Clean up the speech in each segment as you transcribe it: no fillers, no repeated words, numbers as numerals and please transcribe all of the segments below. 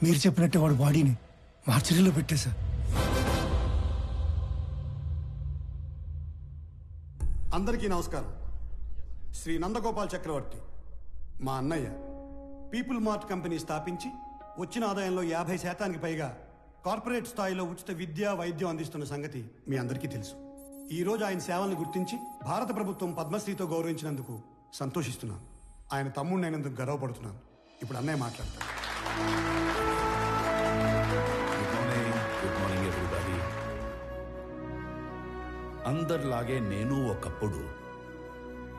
మీరు చెప్పినట్టే వాడు బాడీని మార్చరీలో పెట్టేశా. అందరికీ నమస్కారం. శ్రీ నందగోపాల్ చక్రవర్తి మా అన్నయ్య పీపుల్ మార్ట్ కంపెనీ స్థాపించి వచ్చిన ఆదాయంలో 50% పైగా కార్పొరేట్ స్థాయిలో ఉచిత విద్య వైద్యం అందిస్తున్న సంగతి మీ అందరికీ తెలుసు. ఈ రోజు ఆయన సేవలను గుర్తించి భారత ప్రభుత్వం పద్మశ్రీతో గౌరవించినందుకు సంతోషిస్తున్నాను. ఆయన తమ్ముడినైనందుకు గర్వపడుతున్నాను. ఇప్పుడు అన్నయ్య మాట్లాడతారు. Good morning everybody. అందరిలాగే నేను ఒకప్పుడు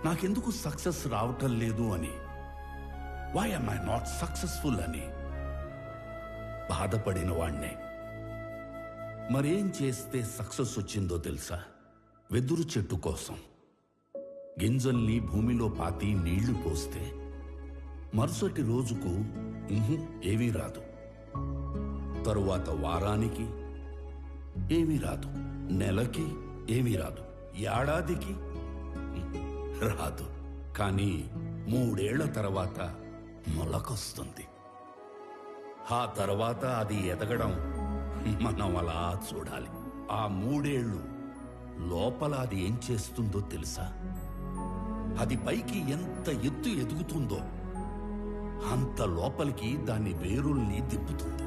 నాకెందుకు సక్సెస్ రావటం లేదు అని, why am I not successful అని బాధపడిన వాణ్ణే. మరేం చేస్తే సక్సెస్ వచ్చిందో తెలుసా? వెదురు చెట్టు కోసం గింజల్ని భూమిలో పాతి నీళ్లు పోస్తే మరుసటి రోజుకు ఏమీ రాదు, తరువాత వారానికి ఏమీ రాదు, నెలకి ఏమీ రాదు, ఏడాదికి రాదు. కానీ 3 ఏళ్ల తర్వాత మొలకొస్తుంది. ఆ తర్వాత అది ఎదగడం మనం అలా చూడాలి. ఆ 3 ఏళ్ళు లోపల అది ఏం చేస్తుందో తెలుసా? అది పైకి ఎంత ఎత్తు ఎదుగుతుందో అంత లోపలికి దాని వేరుల్ని తిప్పుతుంది.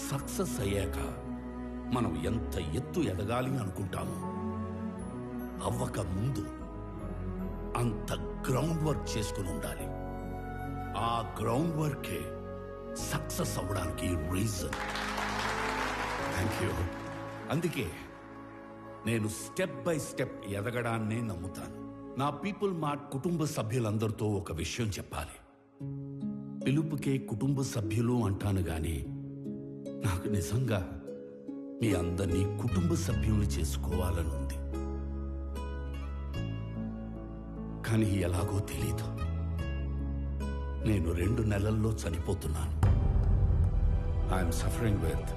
సక్సెస్ అయ్యాక మనం ఎంత ఎత్తు ఎదగాలి అనుకుంటామో అవ్వక ముందు అంత గ్రౌండ్ వర్క్ చేసుకుని ఉండాలి. ఆ గ్రౌండ్ వర్కే సక్సెస్ అవ్వడానికి రీజన్. Thank you. అందుకే నేను స్టెప్ బై స్టెప్ ఎదగడాన్నే నమ్ముతాను. నా పీపుల్ మార్ట్ కుటుంబ సభ్యులందరితో ఒక విషయం చెప్పాలి. పిలుపుకే కుటుంబ సభ్యులు అంటాను గాని నాకు నిజంగా మీ అందరినీ కుటుంబ సభ్యులు చేసుకోవాలని ఉంది. కానీ ఎలాగో తెలీదు. నేను 2 నెలల్లో చనిపోతున్నాను. I'm suffering with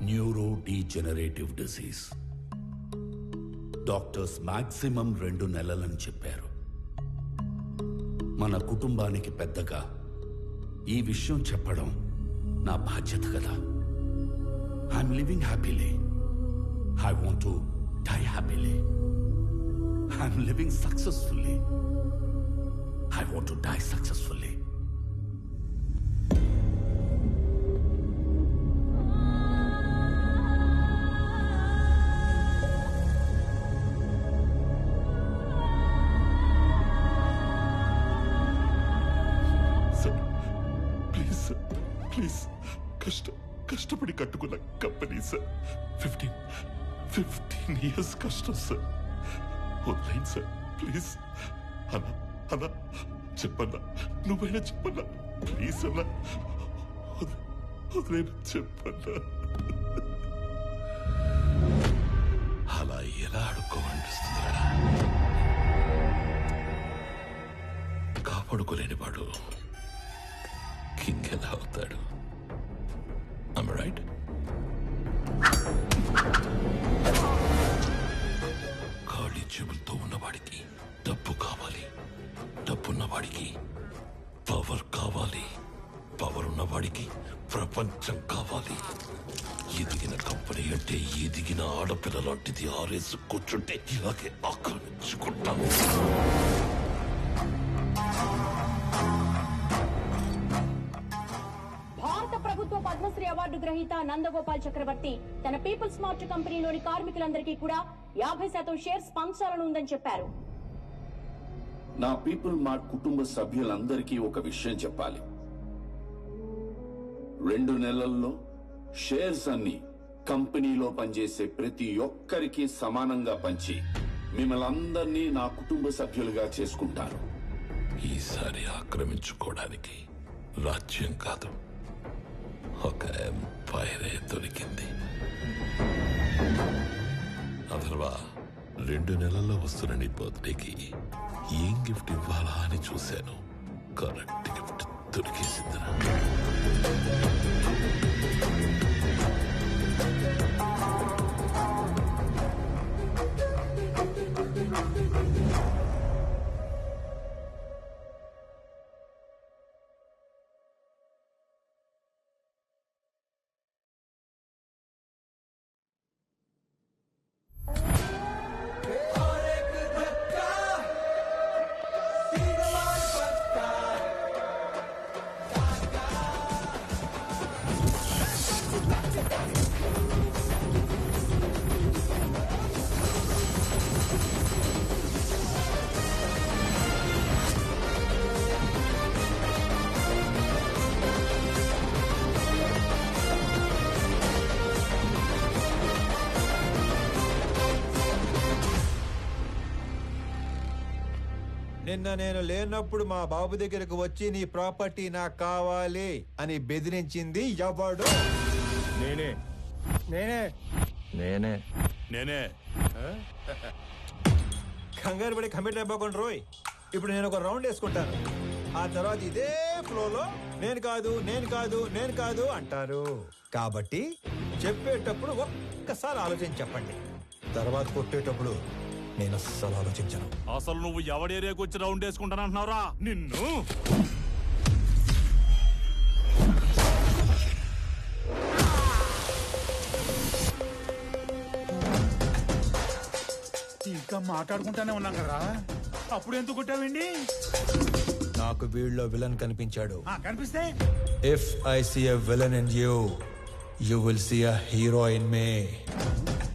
neurodegenerative disease. Doctors maximum 2 నెలలని చెప్పారు. మన కుటుంబానికి పెద్దగా ఈ విషయం చెప్పడం నా బాధ్యత కదా. I'm living happily. I want to die happily. I'm living successfully. I want to die successfully. Sir, please, sir, please. కష్టపడి కట్టుకున్న కంపెనీ సార్. 15 years కష్టం సార్. వదిలేండి సార్ ప్లీజ్. అన్నా చెప్పన్నా, నువ్వైనా చెప్పన్నా ప్లీజ్ అన్నా. వదిలేనా చెప్పన్నా. అలా ఎలా అడుక్కోమనిపిస్తుందిరా? కాపాడుకోలేని వాడు కింగ్ ఎలా అవుతాడు? Am I right? ఖాళీ చెవులతో ఉన్నవాడికి డబ్బు కావాలి, డబ్బున్నవాడికి పవర్ కావాలి, పవర్ ఉన్నవాడికి ప్రపంచం కావాలి. ఎదిగిన కంపెనీ అంటే ఎదిగిన ఆడపిల్ల లాంటిది. ఆరేసు కూర్చుంటే ఇలాగే ఆక్రమించుకుంటాము. భారత ప్రభుత్వ పద్మశ్రీ అవార్డు గ్రహీత నందగోపాల్ చక్రవర్తి తన పీపుల్ స్మార్ట్ కంపెనీలోని కార్మికులందరికీ కూడా 50% షేర్స్ పంచాలని ఉందని చెప్పారు. నా పీపుల్ మార్ట్ కుటుంబ సభ్యులందరికీ ఒక విషయం చెప్పాలి. 2 నెలల్లో షేర్స్ అన్ని కంపెనీలో పనిచేసే ప్రతి ఒక్కరికి సమానంగా పంచి మిమ్మల్ని అందరినీ నా కుటుంబ సభ్యులుగా చేసుకుంటాను. ఈసారి ఆక్రమించుకోవడానికి రాజ్యం కాదు, ఒక ఎంపైరే దొరికింది. అథర్వా, 2 నెలల్లో వస్తున్న నీ బర్త్డేకి ఏం గిఫ్ట్ ఇవ్వాలా అని చూశాను. కరెక్ట్ గిఫ్ట్ దొరికేసిందిరా. నిన్న నేను లేనప్పుడు మా బాబు దగ్గరకు వచ్చి నీ ప్రాపర్టీ నాకు కావాలి అని బెదిరించింది ఎవడు? నేనే నేనే నేనే. నేనే కంగారు పడి కమిట్ అయిపోకుండా రోయ్. ఇప్పుడు నేను ఒక రౌండ్ వేసుకుంటాను, ఆ తర్వాత ఇదే ఫ్లోలో నేను కాదు నేను కాదు నేను కాదు అంటారు. కాబట్టి చెప్పేటప్పుడు ఒక్కసారి ఆలోచించి చెప్పండి, తర్వాత కొట్టేటప్పుడు నేను అస్సలు ఆలోచించను. అసలు నువ్వు ఎవడి ఏరియాకి వచ్చి రౌండ్ వేసుకుంటానంటున్నావురా నిన్ను. ఇంకా మాట్లాడుకుంటానే ఉన్నాం కదా, అప్పుడు ఎందుకు కొట్టావండి? నాకు వీళ్ళలో విలన్ కనిపించాడు. కనిపిస్తే if I see a villain in you, you will see a hero in me.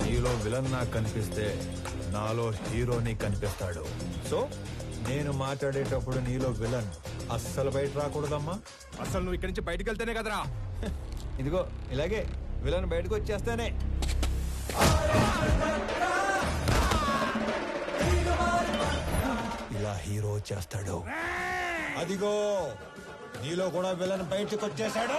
నీలో విలన్ నాకు కనిపిస్తే నాలో హీరోని కనిపిస్తాడు. సో నేను మాట్లాడేటప్పుడు నీలో విలన్ అస్సలు బయట రాకూడదమ్మా. అసలు నువ్వు ఇక్కడి నుంచి బయటకు వెళ్తేనే కదరా. ఇదిగో ఇలాగే విలన్ బయటకు వచ్చేస్తేనే ఇలా హీరో వచ్చేస్తాడు. అదిగో నీలో కూడా విలన్ బయటకు వచ్చేసాడు.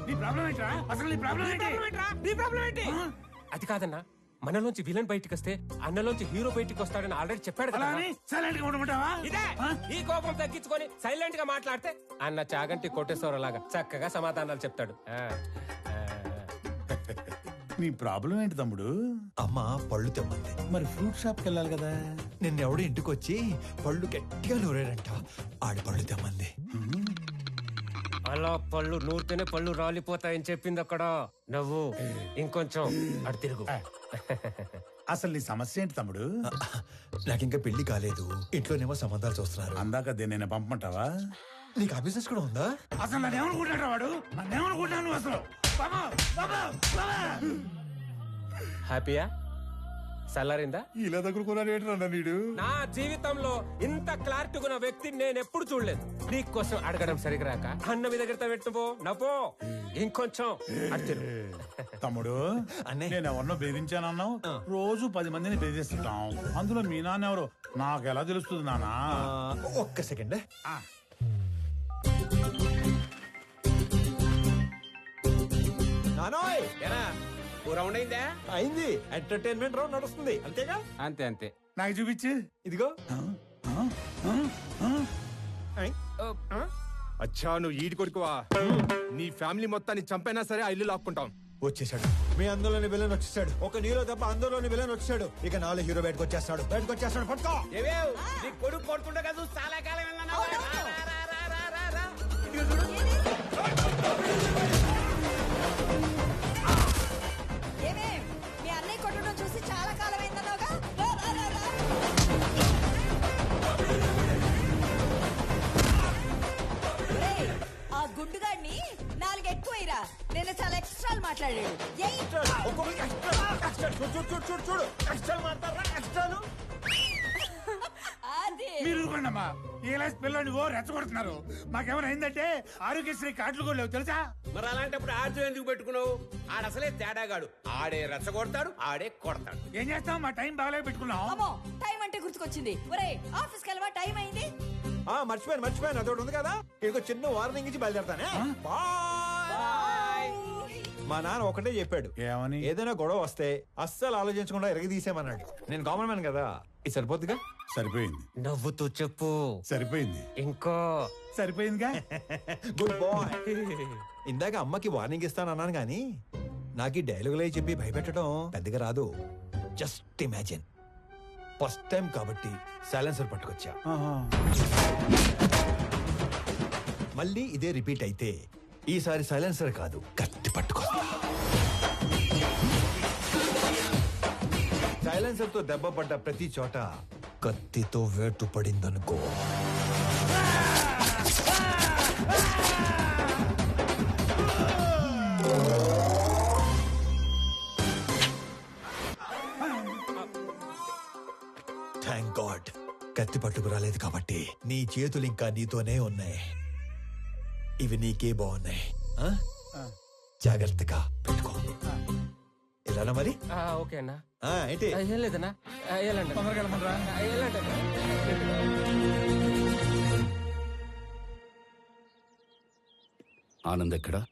నీ ప్రాబ్లం ఏంట్రా? అసలు నీ ప్రాబ్లం ఏంటి? అది కాదన్నా, మనలోంచి విలన్ బయటికి వస్తే అన్నలోంచి హీరో బయటికి వస్తాడని ఆల్రెడీ చెప్పాడు కదా. అలా అని సైలెంట్ గా ఉండమంటావా? ఇదే ఈ కోపం తగ్గించుకొని సైలెంట్ గా మాట్లాడితే అన్న చాగంటి కోటేశ్వరలాగా చక్కగా సమాధానాలు చెప్తాడు. నీ ప్రాబ్లం ఏంటి తమ్ముడు? అమ్మ పళ్ళు తెమ్మంది. మరి ఫ్రూట్ షాప్ కి వెళ్ళాలి కదా. నిన్నెవడు ఇంటికి వచ్చి పళ్ళు గట్టిగా నూరాడంట, ఆడి పళ్ళు తెమ్మంది. అలా పళ్ళు నూరితేనే పళ్ళు రాలిపోతాయని చెప్పింది అక్కడ. నవ్వు ఇంకొంచెం అటు తిరుగు. అసలు నీ సమస్య ఏంటి తమ్ముడు? నాకింకా పెళ్లి కాలేదు, ఇంట్లోనేమో సంబంధాలు చూస్తున్నారు. అందాక నేను పంపమంటావా? నీకు ఆ బిజినెస్ కూడా ఉందా? అసలు నన్నేమనుకుంటాడు వాడు? నన్నేమనుకుంటాను అసలు? బాబా, బాబా, బాబా. హ్యాపీయా? సల్లారిందా? ఇలా దగ్గరుకున్నాడు ఏంటన్నా నీడు? నా జీవితంలో ఇంత క్లారిటీ ఉన్న వ్యక్తిని నేను ఎప్పుడు చూడలేదు. నీకోసం అడగడం సరిగ్గా రాక అన్న మీ దగ్గర పెట్టుపో నవ్వో ఇంకొంచెం అటు తిరుగు. తమ్ముడు అన్నే. నేను ఎవరినో బెదిరించానన్నావు. రోజు 10 మందిని బెదిరిస్తుంటాం, అందులో మీ నాన్న ఎవరు నాకు ఎలా తెలుస్తుంది నానా? ఒక్క సెకండ్. నానోయ్ రౌండ్ అయిందా? అయింది. ఎంటర్టైన్మెంట్ రౌండ్ నడుస్తుంది అంతేగా? అంతే అంతే. నాకు చూపించు. ఇదిగో. అచ్చా నువ్వు ఈడి కొడుకువా? నీ ఫ్యామిలీ మొత్తాన్ని చంపైనా సరే ఆ ఇల్లు లాక్కుంటాం. వచ్చేసాడు మీ అందులోని విలన్ వచ్చేసాడు. ఒక నీలో తప్ప అందులోని విలన్ వచ్చాడు. ఇక నాలో హీరో బయటకు వచ్చేస్తాడు. పట్టుకో. నీ కొడుకు కొడుతుండే కదా చాలా కాలం ఏమే మీ అన్నయ్య కొట్టడం చూసి చాలా కాలం అయిందన్నావుగా. ఆ గుండుగాడిని 4 ఎక్కువైరా. నేను చాలా ఎక్స్ట్రాలు మాట్లాడాడు. మీరు ఊరుకోండమ్మా. ఇలా పిల్లల్ని రెచ్చగొడుతున్నారు. మాకేమైనా అయిందంటే ఆరోగ్యశ్రీ కార్డులు కూడా లేవు తెలుసా? మరి అలాంటప్పుడు ఆర్జు ఎందుకు పెట్టుకున్నావు? ఆడసలే తేడాగాడు. ఆడే రెచ్చగొడతాడు, ఆడే కొడతాడు. ఏం చేస్తాం? మా టైం బాగాలే పెట్టుకున్నాం. అమ్మో టైం అంటే గుర్తుకొచ్చింది. ఒరే ఆఫీస్కి వెళ్ళవా? టైం అయింది. మర్చిపోయాను అదొకటి ఉంది కదా. ఇంకో చిన్న వార్నింగ్ ఇచ్చి బయలుదేరతానే. మా నాన్న ఒకటే చెప్పాడు, ఏమని? ఏదైనా గొడవ వస్తే అస్సలు ఆలోచించకుండా ఎరగదీసేమన్నాడు. నేను కామన్ మ్యాన్ కదా, ఇది సరిపోద్దిగా. సరిపోయింది. నవ్వుతూ చెప్పు. సరిపోయింది. ఇంకో సరిపోయిందిగా. Good bye. ఇందాక అమ్మకి వార్నింగ్ ఇస్తానన్నాను గానీ నాకు ఈ డైలాగులే చెప్పి భయపెట్టడం పెద్దగా రాదు. జస్ట్ ఇమాజిన్, ఫస్ట్ టైం కాబట్టి సైలెన్సర్ పట్టుకొచ్చా. మళ్ళీ ఇదే రిపీట్ అయితే ఈసారి సైలెన్సర్ కాదు కత్తి పట్టుకొస్తా. సైలెన్సర్ తో దెబ్బ పడ్డ ప్రతి చోట కత్తితో వేటు పడిందనుకో, కత్తి పట్టుకు రాలేదు కాబట్టి నీ చేతులు ఇంకా నీతోనే ఉన్నాయి. ఇవి నీకే బాగున్నాయి. జాగ్రత్తగా పెట్టుకో. ఇలానా మరి? ఓకే అన్నా. ఏంటి? ఏం లేదన్నా, వెళ్ళండి. తొందరగా వెళ్ళమనరా. వెళ్ళండి. ఆనంద్ ఎక్కడా?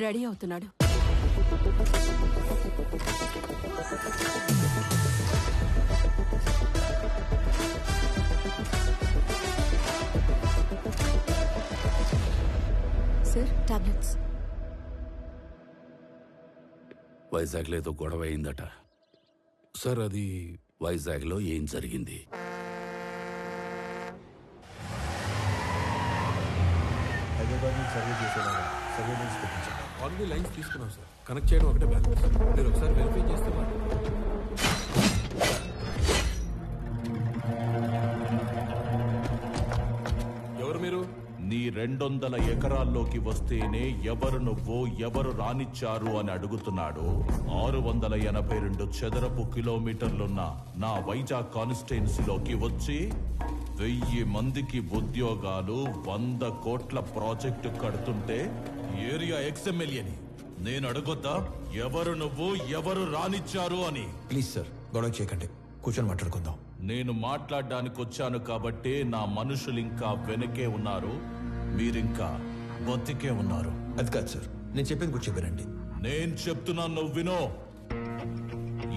రెడీ అవుతున్నాడు. Sir, tablets. వైజాగ్లో ఏదో గొడవ అయిందట సార్. అది వైజాగ్లో ఏం జరిగింది? హైదరాబాద్ నుంచి సర్వే చేసేలాగా సర్వేలెన్స్ పెట్టించాను. ఆల్రెడీ లైన్స్ తీసుకున్నాం సార్. కనెక్ట్ చేయడం ఒకటే బ్యాలెన్స్. మీరు ఒకసారి వెరిఫై చేస్తే ఎవరు మీరు? నీ 200 ఎకరాల్లోకి వస్తేనే ఎవరు నువ్వు, ఎవరు రానిచ్చారు అని అడుగుతున్నాడు. 682 చదరపు కిలోమీటర్లున్న నా వైజాగ్ కాన్స్టిట్యున్సీలోకి వచ్చి 1000 మందికి ఉద్యోగాలు, 100 కోట్ల ప్రాజెక్టు కడుతుంటే ఏరియా ఎక్స్ఎమ్మెల్యేని నేను అడగొద్దా ఎవరు నువ్వు, ఎవరు రానిచ్చారు అని? ప్లీజ్ సార్, గొడవ చేయకండి, కూర్చొని మాట్లాడుకుందాం. నేను మాట్లాడడానికి వచ్చాను కాబట్టే నా మనుషులు ఇంకా వెనకే ఉన్నారు, మీరింకా బతికే ఉన్నారు. అది కాదు సార్, నేను చెప్పింది కూడా చెప్పారండి. నేను చెప్తున్నా, నువ్వు వినో.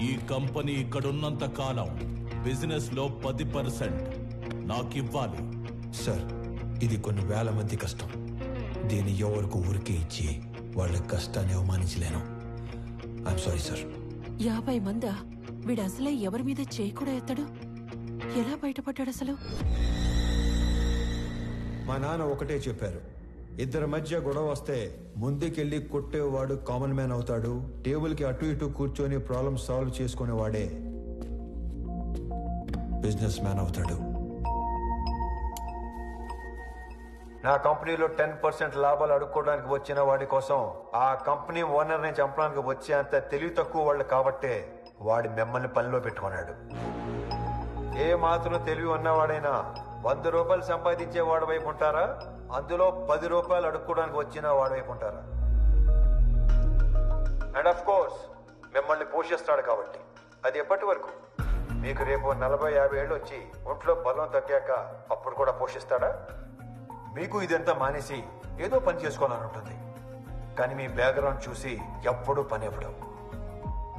ఈ కంపెనీ ఇక్కడున్నంత కాలం బిజినెస్ లో 10% నాకివ్వాలి. సార్, ఇది కొన్ని వేల మంది కష్టం. దీన్ని ఎవరికి ఊరికే ఇచ్చి వాళ్ళ కష్టాన్ని అవమానించలేను. I'm sorry sir. 50 మందా? వీడు అసలే ఎవరి మీద చేయి కూడా ఎత్తడు. ఎలా బయటపడ్డాడు అసలు? మా నాన్న ఒకటే చెప్పారు, ఇద్దరి మధ్య గొడవ వస్తే ముందుకెళ్ళి కొట్టేవాడు కామన్ మ్యాన్ అవుతాడు, టేబుల్కి అటు ఇటు కూర్చొని ప్రాబ్లం సాల్వ్ చేసుకునేవాడే బిజినెస్ మ్యాన్ అవుతాడు. నా కంపెనీలో 10% లాభాలు అడుక్కోవడానికి వచ్చిన వాడి కోసం ఆ కంపెనీ ఓనర్ని చంపడానికి వచ్చే అంత తెలివి తక్కువ వాళ్ళు కాబట్టే వాడి మిమ్మల్ని పనిలో పెట్టుకున్నాడు. ఏ మాత్రం తెలివి ఉన్నవాడైనా 100 రూపాయలు సంపాదించే వాడి వైపు ఉంటారా, అందులో 10 రూపాయలు అడుక్కోవడానికి వచ్చిన వాడి వైపు ఉంటారా? అండ్ ఆఫ్ కోర్స్ మిమ్మల్ని పోషిస్తాడు కాబట్టి. అది ఎప్పటి వరకు? మీకు రేపు 40-50 ఏళ్ళు వచ్చి ఒంట్లో బలం తగ్గాక అప్పుడు కూడా పోషిస్తాడా? మీకు ఇదంతా మానేసి ఏదో పని చేసుకోవాలని ఉంటుంది, కానీ మీ బ్యాక్గ్రౌండ్ చూసి ఎప్పుడూ పని ఇవ్వడం.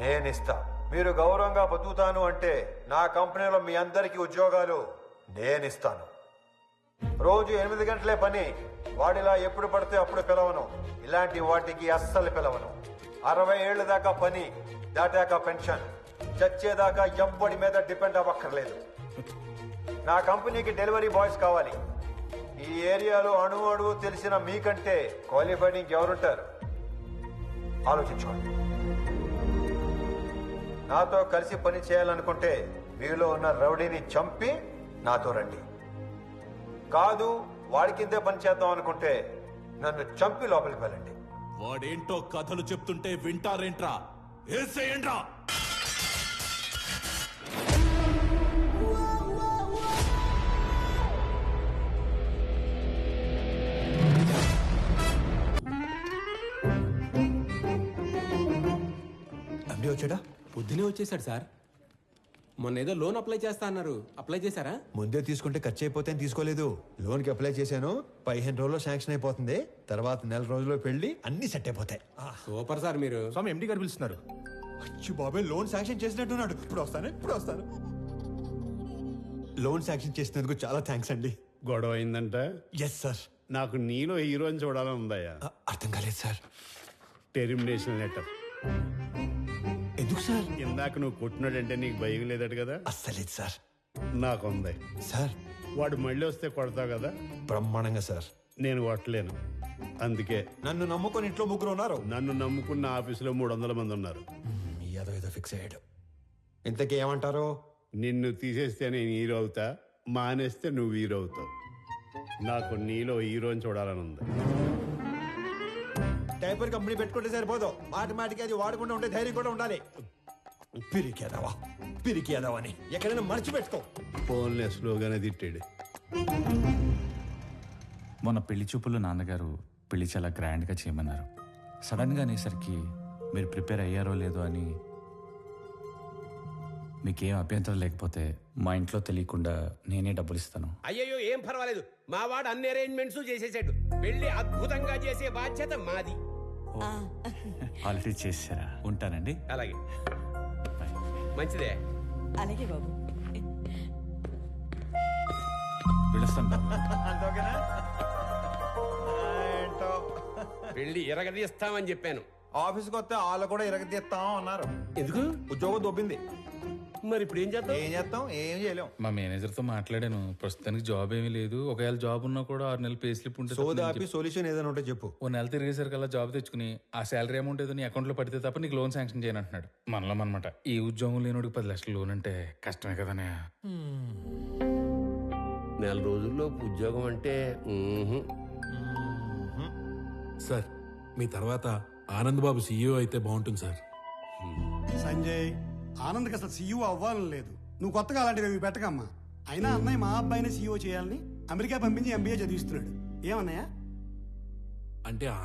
నేనిస్తా. మీరు గౌరవంగా బతుకుతాను అంటే నా కంపెనీలో మీ అందరికీ ఉద్యోగాలు నేనిస్తాను. రోజు 8 గంటలే పని. వాడిలా ఎప్పుడు పడితే అప్పుడు పిలవను. ఇలాంటి వాటికి అస్సలు పిలవను. 60 ఏళ్ల దాకా పని, దాటాక పెన్షన్. చచ్చేదాకా ఎవ్వడి మీద డిపెండ్ అవ్వక్కర్లేదు. నా కంపెనీకి డెలివరీ బాయ్స్ కావాలి. ఈ ఏరియాలో అణువు తెలిసిన మీకంటే క్వాలిఫైడ్ ఇంకెవరుంటారు? ఆలోచించుకోండి. నాతో కలిసి పని చేయాలనుకుంటే మీలో ఉన్న రౌడీని చంపి నాతో రండి. కాదు, వాడి కిందే పని చేద్దాం అనుకుంటే నన్ను చంపి లోపలికి వెళ్ళండి. వాడేంటో కథలు చెప్తుంటే వింటారేంట్రా? ఏసేయండ్రా. వచ్చాడా? పొద్దునే వచ్చేసాడు సార్. మొన్న ఏదో లోన్ అప్లై చేస్తా అన్నారు, అప్లై చేశారా? ముందే తీసుకుంటే ఖర్చు అయిపోతే తీసుకోలేదు. లోన్కి అప్లై చేశాను, 15 రోజుల్లో శాంక్షన్ అయిపోతుంది. తర్వాత 1 నెల రోజుల్లో పెళ్లి, అన్ని సెట్ అయిపోతాయి. సూపర్ సార్ మీరు. స్వామి ఎండి గారు పిలుస్తున్నారు. అచ్చి బాబాయ్, లోన్ శాంక్షన్ చేసినట్టున్నాడు. ఇప్పుడు వస్తాను. లోన్ శాంక్షన్ చేసినందుకు చాలా థ్యాంక్స్ అండి. గొడవ అయిందంట? Yes sir. నాకు నీలో హీరోని చూడాలని ఉందయ్యా. అర్థం కాలేదు సార్. Termination letter. ఎందుకు సార్? ఇందాక నువ్వు కొట్టినాడంటే నీకు భయం లేదట కదా? అస్సలేదు సార్. నాకుంది సార్. వాడు మళ్ళీ వస్తే కొడతావు కదా? బ్రహ్మాండంగా సార్. నేను కొట్టలేను, అందుకే. నన్ను నమ్ముకొని ఇంట్లో 3 ఉన్నారు. నన్ను నమ్ముకున్న ఆఫీసులో 300 మంది ఉన్నారు. ఏదో ఫిక్స్ అయ్యాడు. ఇంతకీ ఏమంటారు? నిన్ను తీసేస్తే నేను హీరో అవుతా, మానేస్తే నువ్వు హీరో అవుతావు. నాకు నీలో హీరోని చూడాలని ఉంది. డైపర్ కంపెనీ పెట్టుకుంటే సరిపోదు, మాటికి అది వాడకుండా ఉంటే ధైర్యం కూడా ఉండాలి. పిరికేదావా. పిరికేదావని ఎక్కడైనా మర్చిపెట్టుకో. ఫోన్లే స్లోగానే తిట్టాడు. మొన్న పెళ్లి చూపుల్లో నాన్నగారు పెళ్లి చాలా గ్రాండ్గా చేయమన్నారు. సడన్గా అనేసరికి మీరు ప్రిపేర్ అయ్యారో లేదో అని, మీకేం అభ్యంతరం లేకపోతే మా ఇంట్లో తెలియకుండా నేనే డబ్బులు ఇస్తాను. అయ్యయ్యో ఏం పర్వాలేదు, మా వాడు అన్ని అరేంజ్మెంట్స్ చేసేసాడు. పెళ్లి అద్భుతంగా చేసే బాధ్యత మాది. ఆల్రెడీ చేసారా? ఉంటానండి. అలాగే, మంచిదే. అలాగే బాబు. పిలుస్తాను. అంతోకేనా? ఏంటో పెళ్లి ఎరగదీస్తామని చెప్పాను. ఆఫీస్కి వస్తే వాళ్ళు కూడా ఇరగదీస్తాం అన్నారు. ఎందుకు? ఉద్యోగం దొబ్బింది. మరి ఇప్పుడు ఏం చేద్దాం? ఏం చేయలేం. మా మేనేజర్తో మాట్లాడాను. ప్రస్తుతానికి జాబ్ ఏమీ లేదు. ఒకవేళ జాబ్ ఉన్నా కూడా 6 నెలలు పే స్లిప్ ఉంటే సోదాపి సొల్యూషన్ ఏదైనా ఉంటే చెప్పు. ఓ నెల తిరిగేసరికి అలా జాబ్ తెచ్చుకుని ఆ శాలరీ అమౌంట్ ఏదో నీ అకౌంట్లో పడితే తప్ప నీకు లోన్ శాంక్షన్ చేయను అంటున్నాడు. మనలో అనమాట. ఈ ఉద్యోగం లేనోడికి 10 లక్షలు లోన్ అంటే కష్టమే కదనే. నెల రోజుల్లో ఉద్యోగం అంటే సార్, మీ తర్వాత ఆనంద్ బాబు సీఈఓ అయితే బాగుంటుంది సార్. సంజయ్, ఆనంద్కి అసలు సీఈఓ అవ్వాలని లేదు. నువ్వు కొత్తగా అలాంటివి పెట్టకమ్మా. అయినా అన్నయ్య మా అబ్బాయిని సీఈఓ చేయాలని అమెరికా పంపించి MBA చదివిస్తున్నాడు. ఏమన్నయ్య? అంటే